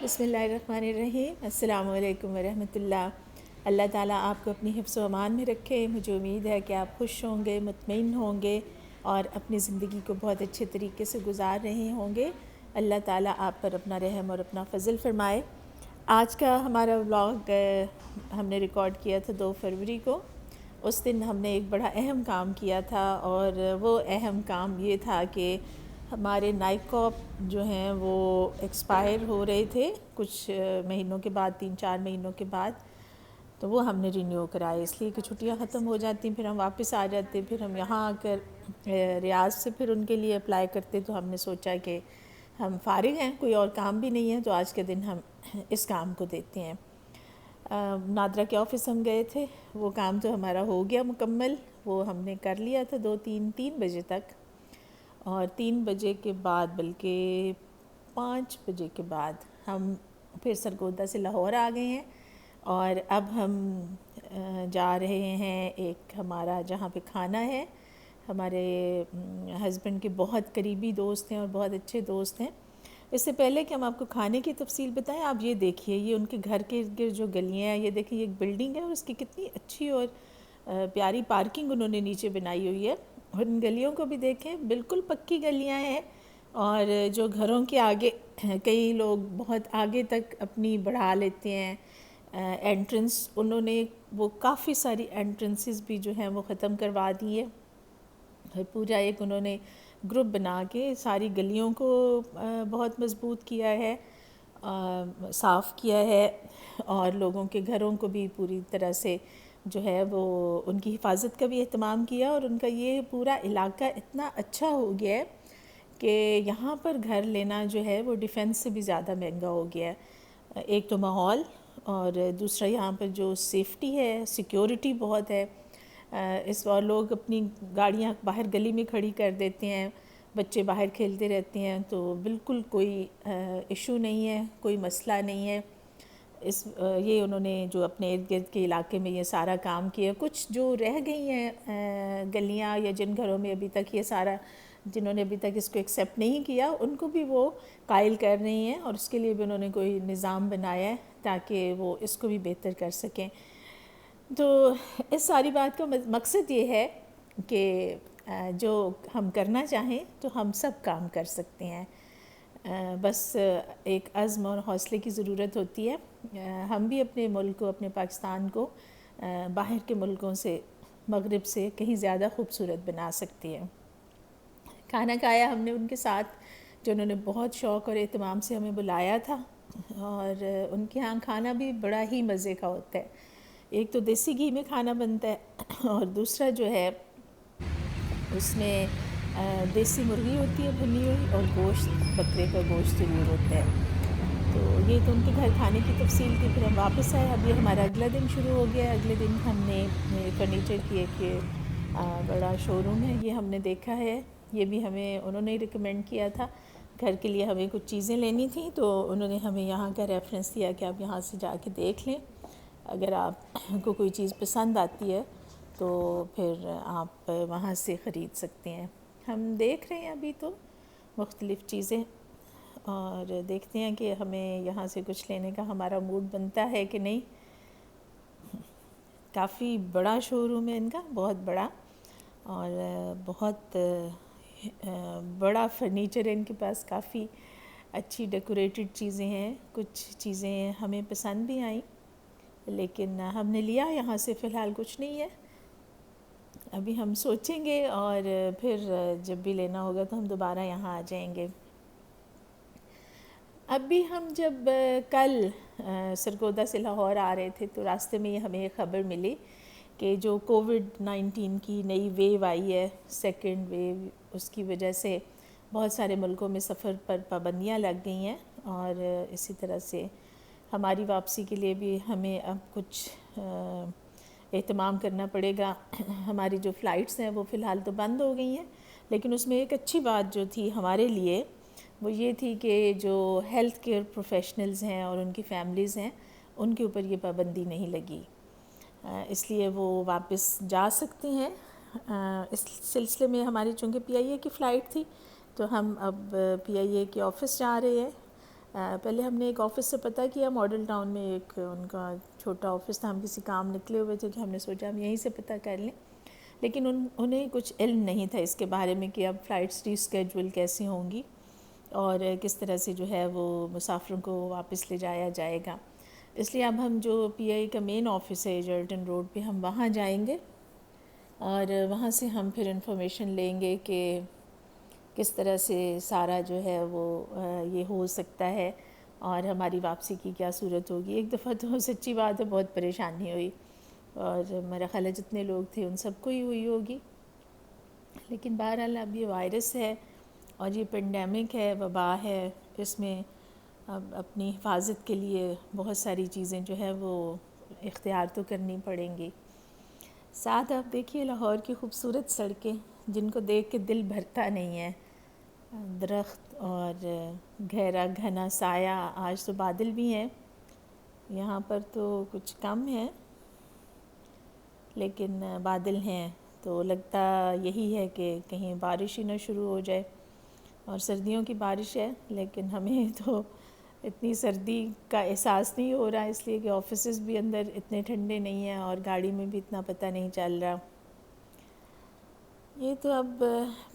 بسم اللہ الرحمن الرحیم۔ السلام علیکم ورحمۃ اللہ۔ اللہ تعالیٰ آپ کو اپنی حفظ و امان میں رکھے۔ مجھے امید ہے کہ آپ خوش ہوں گے، مطمئن ہوں گے اور اپنی زندگی کو بہت اچھے طریقے سے گزار رہے ہوں گے۔ اللہ تعالیٰ آپ پر اپنا رحم اور اپنا فضل فرمائے۔ آج کا ہمارا ولاگ ہم نے ریکارڈ کیا تھا 2 فروری کو۔ اس دن ہم نے ایک بڑا اہم کام کیا تھا، اور وہ اہم کام یہ تھا کہ ہمارے نائکاپ جو ہیں وہ ایکسپائر ہو رہے تھے کچھ مہینوں کے بعد، 3-4 مہینوں کے بعد، تو وہ ہم نے رینیو کرائے، اس لیے کہ چھٹیاں ختم ہو جاتی، پھر ہم واپس آ جاتے، پھر ہم یہاں آ کر ریاض سے پھر ان کے لیے اپلائی کرتے۔ تو ہم نے سوچا کہ ہم فارغ ہیں، کوئی اور کام بھی نہیں ہے، تو آج کے دن ہم اس کام کو دیتے ہیں۔ نادرہ کے آفس ہم گئے تھے، وہ کام تو ہمارا ہو گیا مکمل، وہ ہم نے کر لیا تھا 2-3 بجے تک، اور 3 بجے کے بعد بلکہ 5 بجے کے بعد ہم پھر سرگودا سے لاہور آ گئے ہیں، اور اب ہم جا رہے ہیں ایک ہمارا جہاں پہ کھانا ہے۔ ہمارے ہسبینڈ کے بہت قریبی دوست ہیں اور بہت اچھے دوست ہیں۔ اس سے پہلے کہ ہم آپ کو کھانے کی تفصیل بتائیں، آپ یہ دیکھیے، یہ ان کے گھر کے ارد گرد جو گلیاں ہیں، یہ دیکھیں، یہ ایک بلڈنگ ہے اور اس کی کتنی اچھی اور پیاری پارکنگ انہوں نے نیچے بنائی ہوئی ہے، اور ان گلیوں کو بھی دیکھیں، بالکل پکی گلیاں ہیں، اور جو گھروں کے آگے کئی لوگ بہت آگے تک اپنی بڑھا لیتے ہیں انٹرنس، انہوں نے وہ کافی ساری انٹرنسز بھی جو ہیں وہ ختم کروا دی ہے۔ پورا ایک انہوں نے گروپ بنا کے ساری گلیوں کو بہت مضبوط کیا ہے، صاف کیا ہے، اور لوگوں کے گھروں کو بھی پوری طرح سے جو ہے وہ ان کی حفاظت کا بھی اہتمام کیا، اور ان کا یہ پورا علاقہ اتنا اچھا ہو گیا ہے کہ یہاں پر گھر لینا جو ہے وہ ڈیفینس سے بھی زیادہ مہنگا ہو گیا ہے۔ ایک تو ماحول، اور دوسرا یہاں پر جو سیفٹی ہے، سیکیورٹی بہت ہے۔ اس بار لوگ اپنی گاڑیاں باہر گلی میں کھڑی کر دیتے ہیں، بچے باہر کھیلتے رہتے ہیں، تو بالکل کوئی ایشو نہیں ہے، کوئی مسئلہ نہیں ہے۔ یہ انہوں نے جو اپنے ارد گرد کے علاقے میں یہ سارا کام کیا۔ کچھ جو رہ گئی ہیں گلیاں، یا جن گھروں میں ابھی تک یہ سارا، جنہوں نے ابھی تک اس کو ایکسیپٹ نہیں کیا، ان کو بھی وہ قائل کر رہی ہیں، اور اس کے لیے بھی انہوں نے کوئی نظام بنایا ہے تاکہ وہ اس کو بھی بہتر کر سکیں۔ تو اس ساری بات کا مقصد یہ ہے کہ جو ہم کرنا چاہیں تو ہم سب کام کر سکتے ہیں، بس ایک عزم اور حوصلے کی ضرورت ہوتی ہے۔ ہم بھی اپنے ملک کو، اپنے پاکستان کو باہر کے ملکوں سے، مغرب سے کہیں زیادہ خوبصورت بنا سکتے ہیں۔ کھانا کھایا ہم نے ان کے ساتھ، جو انہوں نے بہت شوق اور اہتمام سے ہمیں بلایا تھا، اور ان کے ہاں کھانا بھی بڑا ہی مزے کا ہوتا ہے۔ ایک تو دیسی گھی میں کھانا بنتا ہے، اور دوسرا جو ہے اس میں دیسی مرغی ہوتی ہے بھنی ہوئی، اور گوشت، بکرے کا گوشت ضرور ہوتا ہے۔ تو یہ تو ان کے گھر کھانے کی تفصیل تھی۔ پھر ہم واپس آئے، اب یہ ہمارا اگلا دن شروع ہو گیا۔ اگلے دن ہم نے فرنیچر کی ایک بڑا شو روم ہے، یہ ہم نے دیکھا ہے، یہ بھی ہمیں انہوں نے ریکمینڈ کیا تھا۔ گھر کے لیے ہمیں کچھ چیزیں لینی تھیں، تو انہوں نے ہمیں یہاں کا ریفرنس دیا کہ آپ یہاں سے جا کے دیکھ لیں، اگر آپ کو کوئی چیز پسند آتی ہے تو پھر آپ وہاں سے خرید سکتے ہیں۔ ہم دیکھ رہے ہیں ابھی تو مختلف چیزیں، اور دیکھتے ہیں کہ ہمیں یہاں سے کچھ لینے کا ہمارا موڈ بنتا ہے کہ نہیں۔ کافی بڑا شو روم ہے ان کا، بہت بڑا، اور بہت بڑا فرنیچر ہے ان کے پاس، کافی اچھی ڈیکوریٹڈ چیزیں ہیں۔ کچھ چیزیں ہمیں پسند بھی آئیں، لیکن ہم نے لیا یہاں سے فی الحال کچھ نہیں ہے۔ ابھی ہم سوچیں گے، اور پھر جب بھی لینا ہوگا تو ہم دوبارہ یہاں آ جائیں گے۔ اب بھی ہم جب کل سرگودا سے لاہور آ رہے تھے، تو راستے میں ہمیں ایک خبر ملی کہ جو کووڈ-19 کی نئی ویو آئی ہے، سیکنڈ ویو، اس کی وجہ سے بہت سارے ملکوں میں سفر پر پابندیاں لگ گئی ہیں، اور اسی طرح سے ہماری واپسی کے لیے بھی ہمیں اب کچھ اہتمام کرنا پڑے گا۔ ہماری جو فلائٹس ہیں وہ فی الحال تو بند ہو گئی ہیں، لیکن اس میں ایک اچھی بات جو تھی ہمارے لیے وہ یہ تھی کہ جو ہیلتھ کیئر پروفیشنلز ہیں اور ان کی فیملیز ہیں، ان کے اوپر یہ پابندی نہیں لگی، اس لیے وہ واپس جا سکتے ہیں۔ اس سلسلے میں ہماری چونکہ پی آئی اے کی فلائٹ تھی، تو ہم اب پی آئی اے کے آفس جا رہے ہیں۔ پہلے ہم نے ایک آفس سے پتہ کیا ماڈل ٹاؤن میں، ایک ان کا چھوٹا آفس تھا، ہم کسی کام نکلے ہوئے تھے کہ ہم نے سوچا ہم یہیں سے پتہ کر لیں، لیکن انہیں کچھ علم نہیں تھا اس کے بارے میں کہ اب فلائٹس ری اسکیجول کیسے ہوں گی اور کس طرح سے جو ہے وہ مسافروں کو واپس لے جایا جائے گا. اس لیے اب ہم جو پی آئی کا مین آفس ہے جرٹن روڈ پہ، ہم وہاں جائیں گے اور وہاں سے ہم پھر انفارمیشن لیں گے کہ کس طرح سے سارا جو ہے وہ یہ ہو سکتا ہے اور ہماری واپسی کی کیا صورت ہوگی. ایک دفعہ تو سچی بات ہے بہت پریشانی ہوئی، اور میرا خیال ہے جتنے لوگ تھے ان سب کو ہی ہوئی ہوگی، لیکن بہرحال اب یہ وائرس ہے اور یہ پینڈیمک ہے، وبا ہے، اس میں اب اپنی حفاظت کے لیے بہت ساری چیزیں جو ہے وہ اختیار تو کرنی پڑیں گی. ساتھ آپ دیکھیے لاہور کی خوبصورت سڑکیں جن کو دیکھ کے دل بھرتا نہیں ہے، درخت اور گہرا گھنا سایہ. آج تو بادل بھی ہیں، یہاں پر تو کچھ کم ہے لیکن بادل ہیں، تو لگتا یہی ہے کہ کہیں بارش ہی نہ شروع ہو جائے. اور سردیوں کی بارش ہے لیکن ہمیں تو اتنی سردی کا احساس نہیں ہو رہا، اس لیے کہ آفیسز بھی اندر اتنے ٹھنڈے نہیں ہیں اور گاڑی میں بھی اتنا پتہ نہیں چل رہا. یہ تو اب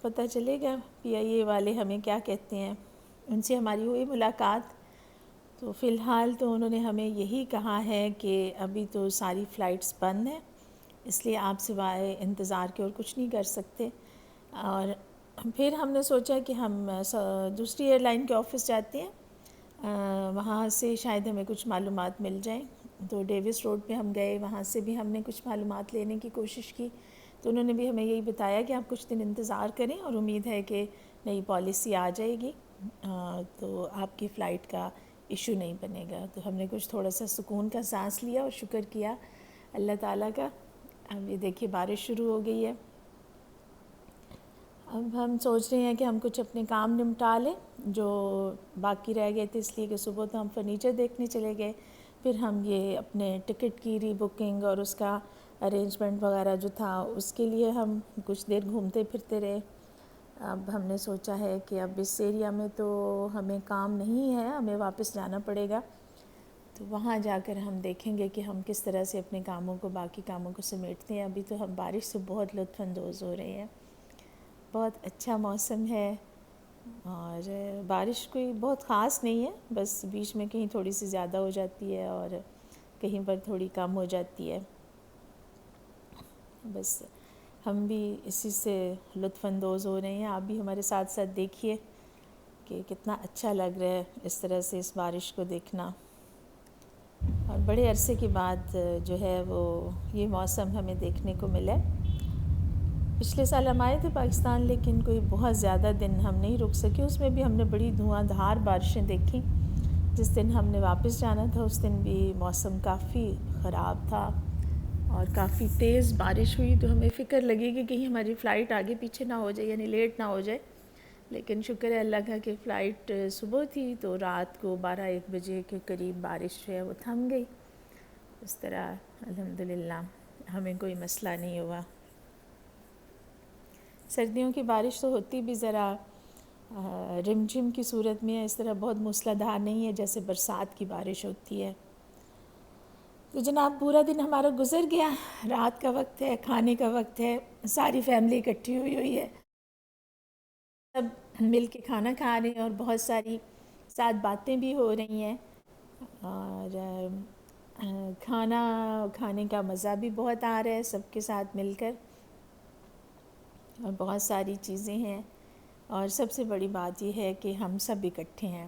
پتہ چلے گا پی آئی اے والے ہمیں کیا کہتے ہیں. ان سے ہماری ہوئی ملاقات، تو فی الحال تو انہوں نے ہمیں یہی کہا ہے کہ ابھی تو ساری فلائٹس بند ہیں، اس لیے آپ سوائے انتظار کے اور کچھ نہیں کر سکتے. اور پھر ہم نے سوچا کہ ہم دوسری ایئر لائن کے آفس جاتے ہیں، وہاں سے شاید ہمیں کچھ معلومات مل جائیں. تو ڈیوس روڈ پہ ہم گئے، وہاں سے بھی ہم نے کچھ معلومات لینے کی کوشش کی، تو انہوں نے بھی ہمیں یہی بتایا کہ آپ کچھ دن انتظار کریں اور امید ہے کہ نئی پالیسی آ جائے گی تو آپ کی فلائٹ کا ایشو نہیں بنے گا. تو ہم نے کچھ تھوڑا سا سکون کا سانس لیا اور شکر کیا اللہ تعالیٰ کا. اب یہ دیکھیے بارش شروع ہو گئی ہے. اب ہم سوچ رہے ہیں کہ ہم کچھ اپنے کام نمٹا لیں جو باقی رہ گئے تھے، اس لیے کہ صبح تو ہم فرنیچر دیکھنے چلے گئے، پھر ہم یہ اپنے ٹکٹ کی ری بکنگ اور اس کا ارینجمنٹ وغیرہ جو تھا اس کے لیے ہم کچھ دیر گھومتے پھرتے رہے. اب ہم نے سوچا ہے کہ اب اس ایریا میں تو ہمیں کام نہیں ہے، ہمیں واپس جانا پڑے گا، تو وہاں جا کر ہم دیکھیں گے کہ ہم کس طرح سے اپنے کاموں کو، باقی کاموں کو سمیٹتے ہیں. ابھی تو ہم بارش سے بہت لطف اندوز ہو رہے ہیں، بہت اچھا موسم ہے، اور بارش کوئی بہت خاص نہیں ہے، بس بیچ میں کہیں تھوڑی سی زیادہ ہو جاتی ہے اور کہیں پر تھوڑی کم ہو جاتی ہے. بس ہم بھی اسی سے لطف اندوز ہو رہے ہیں. آپ بھی ہمارے ساتھ ساتھ دیکھیے کہ کتنا اچھا لگ رہا ہے اس طرح سے اس بارش کو دیکھنا، اور بڑے عرصے کے بعد جو ہے وہ یہ موسم ہمیں دیکھنے کو ملا. پچھلے سال ہم آئے تھے پاکستان لیکن کوئی بہت زیادہ دن ہم نہیں رک سکے، اس میں بھی ہم نے بڑی دھواں دھار بارشیں دیکھیں. جس دن ہم نے واپس جانا تھا اس دن بھی موسم کافی خراب تھا اور کافی تیز بارش ہوئی، تو ہمیں فکر لگی کہ کہیں ہماری فلائٹ آگے پیچھے نہ ہو جائے، یعنی لیٹ نہ ہو جائے. لیکن شکر ہے اللہ کا کہ فلائٹ صبح تھی تو رات کو 12-1 بجے کے قریب بارش جو ہے وہ تھم گئی. اس طرح الحمدللہ ہمیں کوئی مسئلہ نہیں ہوا. سردیوں کی بارش تو ہوتی بھی ذرا رم جھم کی صورت میں ہے، اس طرح بہت موسلا دھار نہیں ہے جیسے برسات کی بارش ہوتی ہے. تو جناب پورا دن ہمارا گزر گیا، رات کا وقت ہے، کھانے کا وقت ہے، ساری فیملی اکٹھی ہوئی ہے، سب مل کے کھانا کھا رہے ہیں اور بہت ساری ساتھ باتیں بھی ہو رہی ہیں، اور کھانا کھانے کا مزہ بھی بہت آ رہا ہے سب کے ساتھ مل کر، اور بہت ساری چیزیں ہیں. اور سب سے بڑی بات یہ ہے کہ ہم سب اکٹھے ہیں،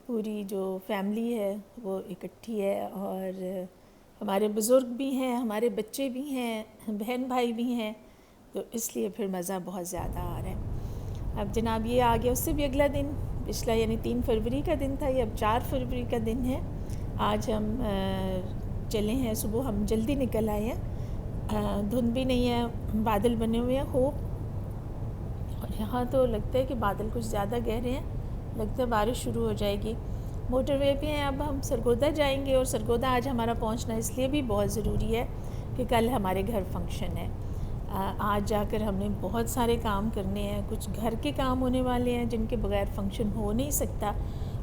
پوری جو فیملی ہے وہ اکٹھی ہے، اور ہمارے بزرگ بھی ہیں، ہمارے بچے بھی ہیں، بہن بھائی بھی ہیں، تو اس لیے پھر مزہ بہت زیادہ آ رہا ہے. اب جناب یہ آ گیا، اس سے بھی اگلا دن پچھلا یعنی 3 فروری کا دن تھا، یہ اب 4 فروری کا دن ہے. آج ہم چلے ہیں، صبح ہم جلدی نکل آئے ہیں، دھند بھی نہیں ہے، بادل بنے ہوئے ہیں خوب، اور یہاں تو لگتا ہے کہ بادل کچھ زیادہ گہرے ہیں، لگتا ہے بارش شروع ہو جائے گی. موٹر وے پہ ہیں، اب ہم سرگودا جائیں گے، اور سرگودا آج ہمارا پہنچنا اس لیے بھی بہت ضروری ہے کہ کل ہمارے گھر فنکشن ہے. آج جا کر ہم نے بہت سارے کام کرنے ہیں، کچھ گھر کے کام ہونے والے ہیں جن کے بغیر فنکشن ہو نہیں سکتا،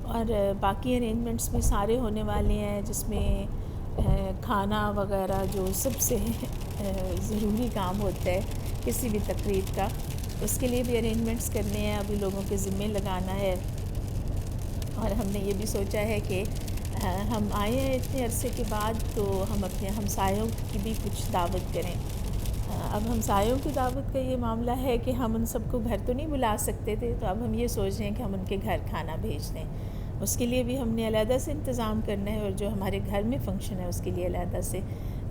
اور باقی ارینجمنٹس بھی سارے ہونے والے ہیں، جس میں کھانا وغیرہ جو سب سے ضروری کام ہوتا ہے کسی بھی تقریب کا، اس کے لیے بھی ارینجمنٹس کرنے ہیں، ابھی لوگوں کے ذمے لگانا ہے۔ اور ہم نے یہ بھی سوچا ہے کہ ہم آئے ہیں اتنے عرصے کے بعد، تو ہم اپنے ہمسایوں کی بھی کچھ دعوت کریں۔ اب ہمسایوں کی دعوت کا یہ معاملہ ہے کہ ہم ان سب کو گھر تو نہیں بلا سکتے تھے، تو اب ہم یہ سوچ رہے ہیں کہ ہم ان کے گھر کھانا بھیج دیں۔ اس کے لیے بھی ہم نے علیحدہ سے انتظام کرنا ہے، اور جو ہمارے گھر میں فنکشن ہے اس کے لیے علیحدہ سے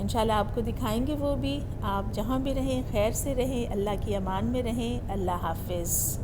انشاءاللہ آپ کو دکھائیں گے وہ بھی۔ آپ جہاں بھی رہیں خیر سے رہیں، اللہ کی امان میں رہیں۔ اللہ حافظ۔